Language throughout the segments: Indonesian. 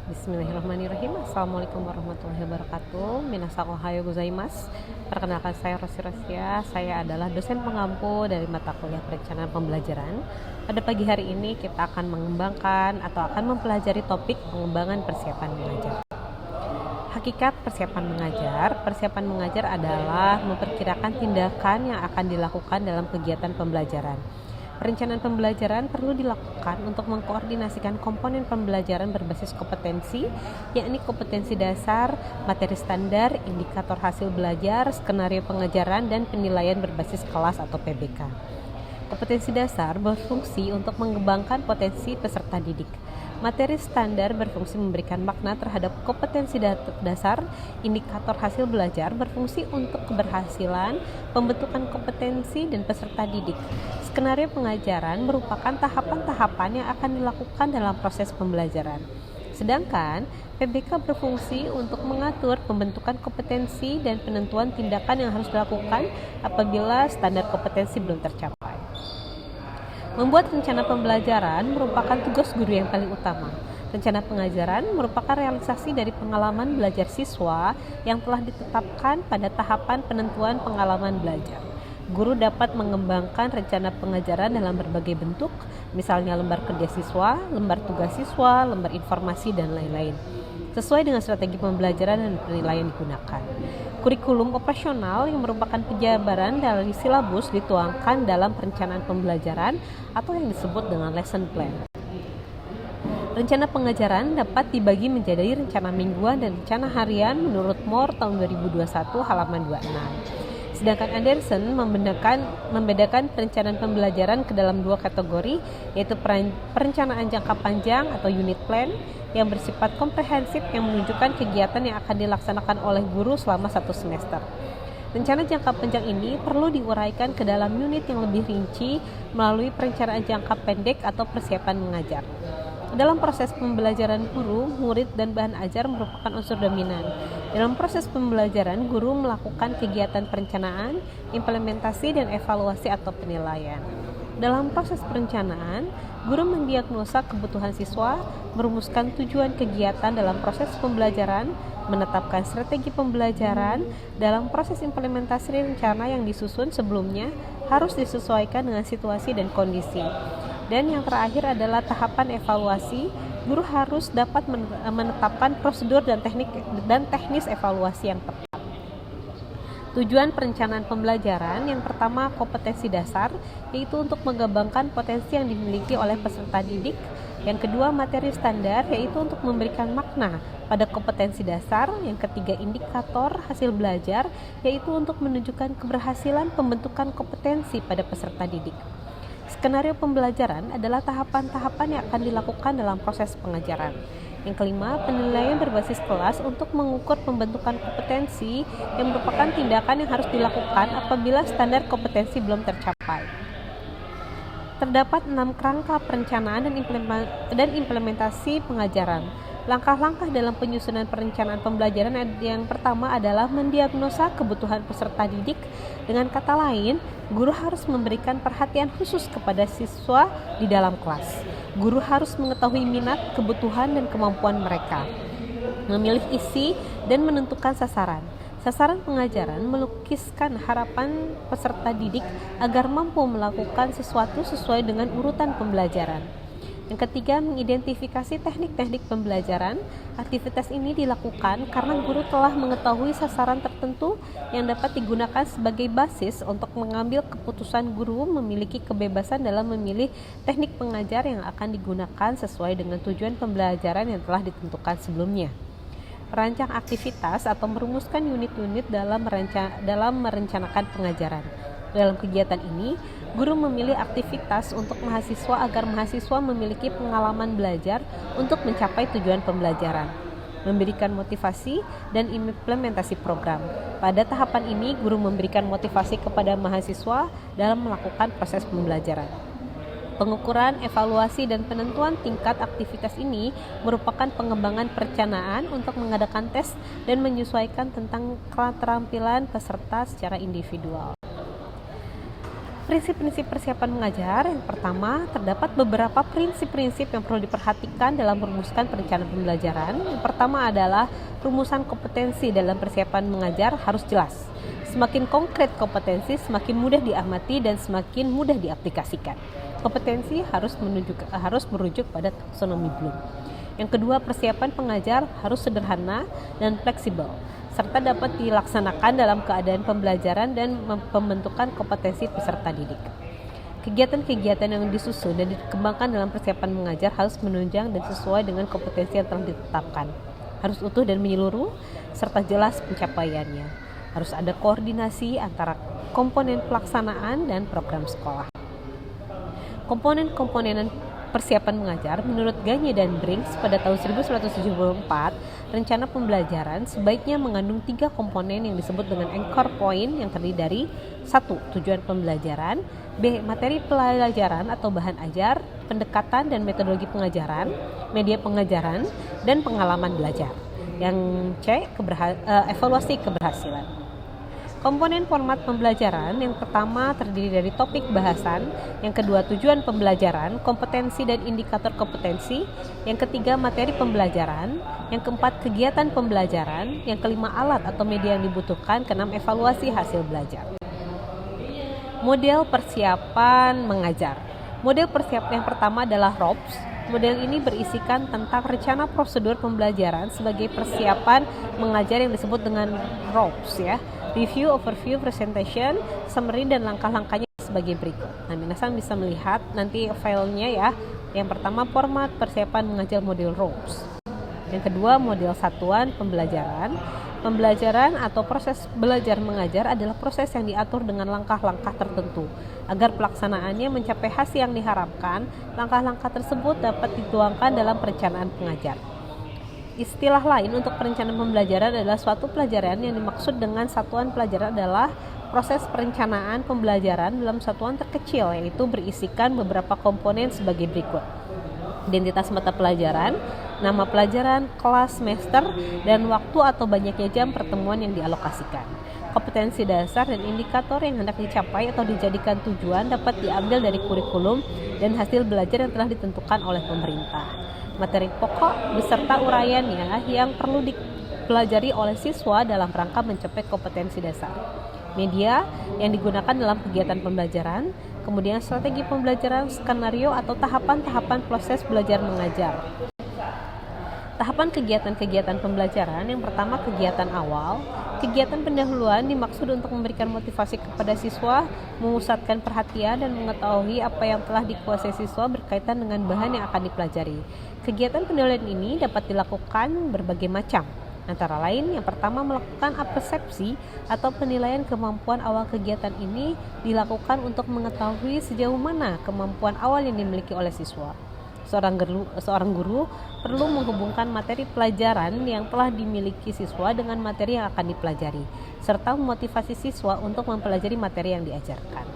Bismillahirrahmanirrahim. Assalamualaikum warahmatullahi wabarakatuh. Minasan ohayo gozaimasu. Perkenalkan, saya Rosi Rosia. Saya adalah dosen pengampu dari mata kuliah perencanaan pembelajaran. Pada pagi hari ini kita akan mengembangkan atau akan mempelajari topik pengembangan persiapan mengajar. Hakikat persiapan mengajar adalah memperkirakan tindakan yang akan dilakukan dalam kegiatan pembelajaran. Perencanaan pembelajaran perlu dilakukan untuk mengkoordinasikan komponen pembelajaran berbasis kompetensi, yakni kompetensi dasar, materi standar, indikator hasil belajar, skenario pengajaran, dan penilaian berbasis kelas atau PBK. Kompetensi dasar berfungsi untuk mengembangkan potensi peserta didik. Materi standar berfungsi memberikan makna terhadap kompetensi dasar. Indikator hasil belajar berfungsi untuk keberhasilan, pembentukan kompetensi, dan peserta didik. Skenario pengajaran merupakan tahapan-tahapan yang akan dilakukan dalam proses pembelajaran. Sedangkan PBK berfungsi untuk mengatur pembentukan kompetensi dan penentuan tindakan yang harus dilakukan apabila standar kompetensi belum tercapai. Membuat rencana pembelajaran merupakan tugas guru yang paling utama. Rencana pengajaran merupakan realisasi dari pengalaman belajar siswa yang telah ditetapkan pada tahapan penentuan pengalaman belajar. Guru dapat mengembangkan rencana pengajaran dalam berbagai bentuk, misalnya lembar kerja siswa, lembar tugas siswa, lembar informasi, dan lain-lain, sesuai dengan strategi pembelajaran dan penilaian digunakan. Kurikulum operasional yang merupakan penjabaran dari silabus dituangkan dalam perencanaan pembelajaran atau yang disebut dengan lesson plan. Rencana pengajaran dapat dibagi menjadi rencana mingguan dan rencana harian menurut MOR tahun 2021 halaman 26. Sedangkan Anderson membedakan perencanaan pembelajaran ke dalam dua kategori, yaitu perencanaan jangka panjang atau unit plan yang bersifat komprehensif yang menunjukkan kegiatan yang akan dilaksanakan oleh guru selama satu semester. Rencana jangka panjang ini perlu diuraikan ke dalam unit yang lebih rinci melalui perencanaan jangka pendek atau persiapan mengajar. Dalam proses pembelajaran guru, murid, dan bahan ajar merupakan unsur dominan. Dalam proses pembelajaran, guru melakukan kegiatan perencanaan, implementasi, dan evaluasi atau penilaian. Dalam proses perencanaan, guru mendiagnosa kebutuhan siswa, merumuskan tujuan kegiatan dalam proses pembelajaran, menetapkan strategi pembelajaran. Dalam proses implementasi rencana yang disusun sebelumnya harus disesuaikan dengan situasi dan kondisi. Dan yang terakhir adalah tahapan evaluasi. Guru harus dapat menetapkan prosedur dan teknis evaluasi yang tepat. Tujuan perencanaan pembelajaran yang pertama kompetensi dasar, yaitu untuk mengembangkan potensi yang dimiliki oleh peserta didik. Yang kedua materi standar, yaitu untuk memberikan makna pada kompetensi dasar. Yang ketiga indikator hasil belajar, yaitu untuk menunjukkan keberhasilan pembentukan kompetensi pada peserta didik. Skenario pembelajaran adalah tahapan-tahapan yang akan dilakukan dalam proses pengajaran. Yang kelima, penilaian berbasis kelas untuk mengukur pembentukan kompetensi yang merupakan tindakan yang harus dilakukan apabila standar kompetensi belum tercapai. Terdapat 6 kerangka perencanaan dan implementasi pengajaran. Langkah-langkah dalam penyusunan perencanaan pembelajaran yang pertama adalah mendiagnosa kebutuhan peserta didik. Dengan kata lain, guru harus memberikan perhatian khusus kepada siswa di dalam kelas. Guru harus mengetahui minat, kebutuhan, dan kemampuan mereka, memilih isi, dan menentukan sasaran. Sasaran pengajaran melukiskan harapan peserta didik agar mampu melakukan sesuatu sesuai dengan urutan pembelajaran. Yang ketiga, mengidentifikasi teknik-teknik pembelajaran. Aktivitas ini dilakukan karena guru telah mengetahui sasaran tertentu yang dapat digunakan sebagai basis untuk mengambil keputusan. Guru memiliki kebebasan dalam memilih teknik pengajar yang akan digunakan sesuai dengan tujuan pembelajaran yang telah ditentukan sebelumnya. Merancang aktivitas atau merumuskan unit-unit dalam merencanakan pengajaran. Dalam kegiatan ini, guru memilih aktivitas untuk mahasiswa agar mahasiswa memiliki pengalaman belajar untuk mencapai tujuan pembelajaran, memberikan motivasi dan implementasi program. Pada tahapan ini, guru memberikan motivasi kepada mahasiswa dalam melakukan proses pembelajaran. Pengukuran, evaluasi, dan penentuan tingkat aktivitas ini merupakan pengembangan perencanaan untuk mengadakan tes dan menyesuaikan tentang keterampilan peserta secara individual. Prinsip-prinsip persiapan mengajar. Yang pertama, terdapat beberapa prinsip-prinsip yang perlu diperhatikan dalam merumuskan perencanaan pembelajaran. Yang pertama adalah rumusan kompetensi dalam persiapan mengajar harus jelas. Semakin konkret kompetensi, semakin mudah diamati dan semakin mudah diaplikasikan. Kompetensi harus merujuk pada taksonomi Bloom. Yang kedua, persiapan pengajar harus sederhana dan fleksibel, serta dapat dilaksanakan dalam keadaan pembelajaran dan pembentukan kompetensi peserta didik. Kegiatan-kegiatan yang disusun dan dikembangkan dalam persiapan mengajar harus menunjang dan sesuai dengan kompetensi yang telah ditetapkan. Harus utuh dan menyeluruh, serta jelas pencapaiannya. Harus ada koordinasi antara komponen pelaksanaan dan program sekolah. Komponen-komponen persiapan mengajar menurut Gagne dan Brinks pada tahun 1974, rencana pembelajaran sebaiknya mengandung 3 komponen yang disebut dengan anchor point yang terdiri dari 1. Tujuan pembelajaran, B. Materi pelajaran atau bahan ajar, pendekatan dan metodologi pengajaran, media pengajaran, dan pengalaman belajar. Yang C. Evaluasi keberhasilan. Komponen format pembelajaran yang pertama terdiri dari topik bahasan, yang kedua tujuan pembelajaran, kompetensi dan indikator kompetensi, yang ketiga materi pembelajaran, yang keempat kegiatan pembelajaran, yang kelima alat atau media yang dibutuhkan, keenam evaluasi hasil belajar. Model persiapan mengajar. Model persiapan yang pertama adalah ROPS. Model ini berisikan tentang rencana prosedur pembelajaran sebagai persiapan mengajar yang disebut dengan ROPS ya. Review, overview, presentation, summary, dan langkah-langkahnya sebagai berikut. Nah, minasan bisa melihat nanti filenya ya. Yang pertama, format persiapan mengajar model ROPS. Yang kedua, model satuan pembelajaran. Pembelajaran atau proses belajar mengajar adalah proses yang diatur dengan langkah-langkah tertentu. Agar pelaksanaannya mencapai hasil yang diharapkan, langkah-langkah tersebut dapat dituangkan dalam perencanaan pengajar. Istilah lain untuk perencanaan pembelajaran adalah suatu pelajaran yang dimaksud dengan satuan pelajaran adalah proses perencanaan pembelajaran dalam satuan terkecil, yaitu berisikan beberapa komponen sebagai berikut. Identitas mata pelajaran, nama pelajaran, kelas, semester, dan waktu atau banyaknya jam pertemuan yang dialokasikan. Kompetensi dasar dan indikator yang hendak dicapai atau dijadikan tujuan dapat diambil dari kurikulum dan hasil belajar yang telah ditentukan oleh pemerintah. Materi pokok beserta uraiannya yang perlu dipelajari oleh siswa dalam rangka mencapai kompetensi dasar. Media yang digunakan dalam kegiatan pembelajaran, kemudian strategi pembelajaran, skenario atau tahapan-tahapan proses belajar mengajar. Tahapan kegiatan-kegiatan pembelajaran. Yang pertama, kegiatan awal. Kegiatan pendahuluan dimaksud untuk memberikan motivasi kepada siswa, memusatkan perhatian dan mengetahui apa yang telah dikuasai siswa berkaitan dengan bahan yang akan dipelajari. Kegiatan pendahuluan ini dapat dilakukan berbagai macam. Antara lain, yang pertama melakukan persepsi atau penilaian kemampuan awal. Kegiatan ini dilakukan untuk mengetahui sejauh mana kemampuan awal yang dimiliki oleh siswa. Seorang guru perlu menghubungkan materi pelajaran yang telah dimiliki siswa dengan materi yang akan dipelajari, serta memotivasi siswa untuk mempelajari materi yang diajarkan.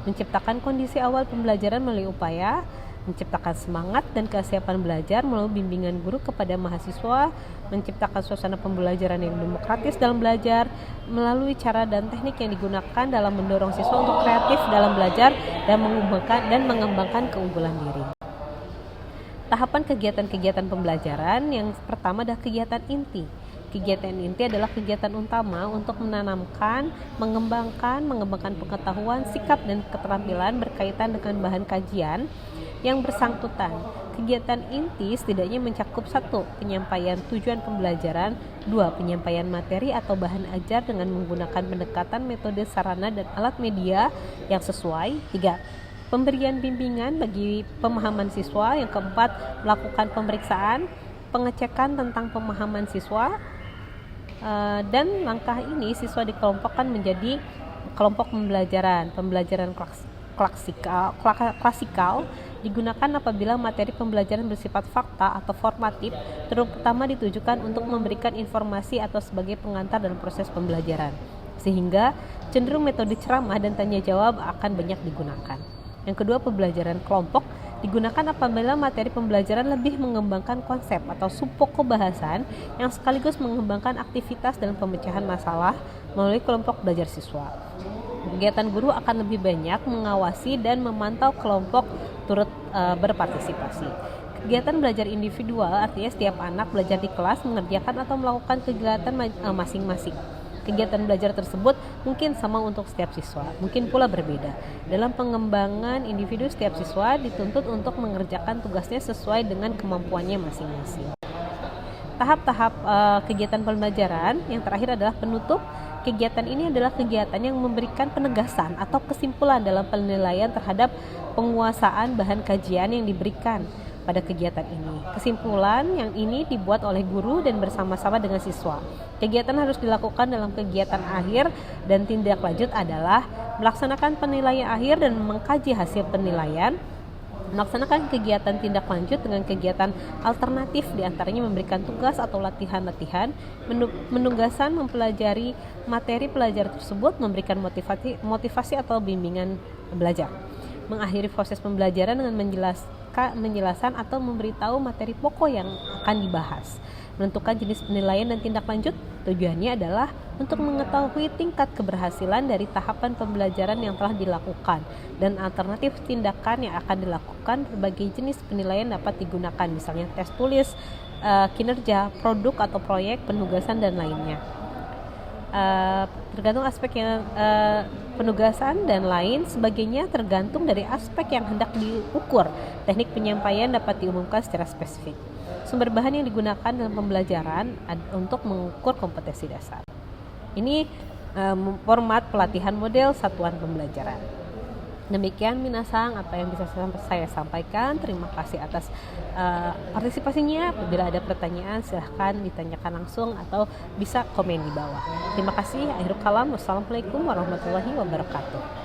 Menciptakan kondisi awal pembelajaran melalui upaya menciptakan semangat dan kesiapan belajar melalui bimbingan guru kepada mahasiswa, menciptakan suasana pembelajaran yang demokratis dalam belajar melalui cara dan teknik yang digunakan dalam mendorong siswa untuk kreatif dalam belajar dan mengembangkan keunggulan diri. Tahapan kegiatan-kegiatan pembelajaran yang pertama adalah kegiatan inti. Kegiatan inti adalah kegiatan utama untuk menanamkan, mengembangkan pengetahuan, sikap, dan keterampilan berkaitan dengan bahan kajian yang bersangkutan. Kegiatan inti setidaknya mencakup 1. Penyampaian tujuan pembelajaran, 2. Penyampaian materi atau bahan ajar dengan menggunakan pendekatan metode sarana dan alat media yang sesuai, 3. Pemberian bimbingan bagi pemahaman siswa, yang keempat melakukan pemeriksaan, pengecekan tentang pemahaman siswa, dan langkah ini siswa dikelompokkan menjadi kelompok pembelajaran klasikal digunakan apabila materi pembelajaran bersifat fakta atau formatif, terutama ditujukan untuk memberikan informasi atau sebagai pengantar dalam proses pembelajaran, sehingga cenderung metode ceramah dan tanya jawab akan banyak digunakan. Yang kedua, pembelajaran kelompok digunakan apabila materi pembelajaran lebih mengembangkan konsep atau subpokok bahasan yang sekaligus mengembangkan aktivitas dalam pemecahan masalah melalui kelompok belajar siswa. Kegiatan guru akan lebih banyak mengawasi dan memantau kelompok turut berpartisipasi. Kegiatan belajar individual artinya setiap anak belajar di kelas mengerjakan atau melakukan kegiatan masing-masing. Kegiatan belajar tersebut mungkin sama untuk setiap siswa, mungkin pula berbeda. Dalam pengembangan individu, setiap siswa dituntut untuk mengerjakan tugasnya sesuai dengan kemampuannya masing-masing. Tahap-tahap kegiatan pembelajaran yang terakhir adalah penutup. Kegiatan ini adalah kegiatan yang memberikan penegasan atau kesimpulan dalam penilaian terhadap penguasaan bahan kajian yang diberikan pada kegiatan ini. Kesimpulan yang ini dibuat oleh guru dan bersama-sama dengan siswa. Kegiatan harus dilakukan dalam kegiatan akhir dan tindak lanjut adalah melaksanakan penilaian akhir dan mengkaji hasil penilaian. Melaksanakan kegiatan tindak lanjut dengan kegiatan alternatif, diantaranya memberikan tugas atau latihan-latihan, menugasan mempelajari materi pelajaran tersebut, memberikan motivasi atau bimbingan belajar. Mengakhiri proses pembelajaran dengan menjelaskan atau memberitahu materi pokok yang akan dibahas. Menentukan jenis penilaian dan tindak lanjut, tujuannya adalah untuk mengetahui tingkat keberhasilan dari tahapan pembelajaran yang telah dilakukan dan alternatif tindakan yang akan dilakukan. Berbagai jenis penilaian dapat digunakan, misalnya tes tulis, kinerja, produk atau proyek, penugasan dan lainnya. Tergantung aspek yang penugasan dan lain sebagainya tergantung dari aspek yang hendak diukur. Teknik penyampaian dapat diumumkan secara spesifik. Sumber bahan yang digunakan dalam pembelajaran untuk mengukur kompetensi dasar. Ini format pelatihan model satuan pembelajaran. Demikian minasang apa yang bisa saya sampaikan. Terima kasih atas partisipasinya. Apabila ada pertanyaan silahkan ditanyakan langsung atau bisa komen di bawah. Terima kasih. Akhirul kalam. Wassalamualaikum warahmatullahi wabarakatuh.